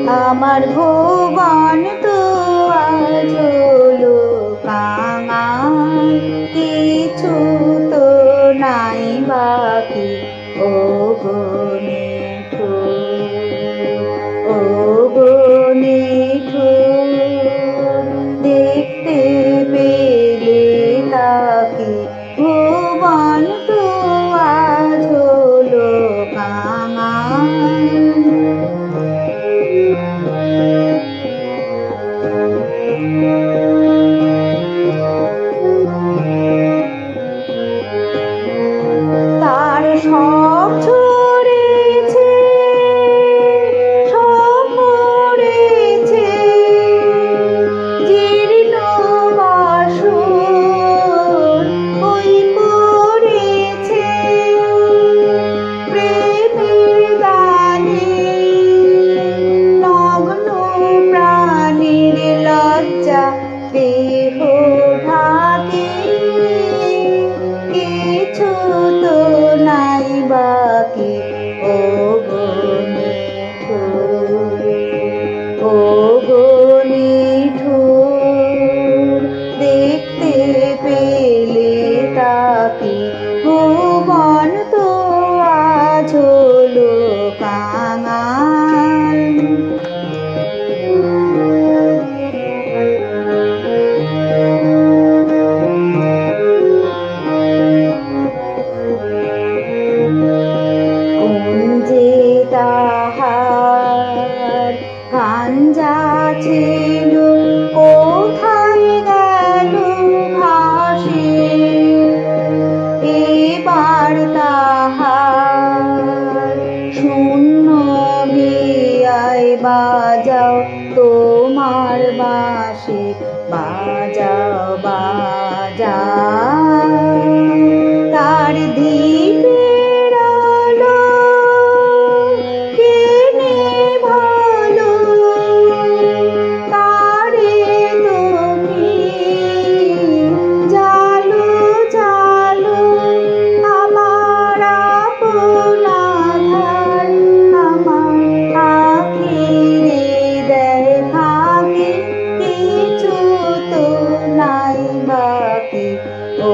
আমার ভুবন তো আজ হলো কাঙাল, কিছু তো নাই বাকি ও গো নিঠুর, ও গো নিঠুর, দেখতে পেলে তাকে ভুবন তো আজ হলো কাঙাল। তার সব ছড়েছে, সব মরেছে, জীর্ণ বাসর ওই পড়েছে, প্রেমের গানে নগ্ন প্রাণীর লজ্জা দেহ ঢাকে, কিছু তো নাই বাকি ও গো নিঠুর, ও গো নিঠুর, দেখতে পেলে তাকে ভুবন তো আজ হলো কাঙাল। তাহার গাঞ্জা ছিল কোথায় গেল ভাসে, এবার তাহার শূন্য বিয়ায় বাজাও তোমার বাঁশি, বাজাও বাজাও তার দ্বীপের আলো কেনে ভালো, তারে তুমি জালো জালো, আমার আপন আধার আমার আখিরে দেখাকে, কিছু তো নাই বাকি ও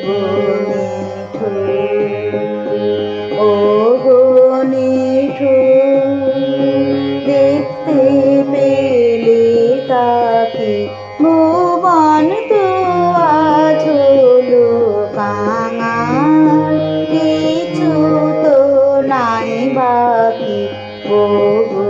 গো নিঠুর, ও গো নিঠুর, দেখতে পেলে তাকে ভুবন তো আজ হলো কাঙাল, কিছু তো নাই বাকি ও গো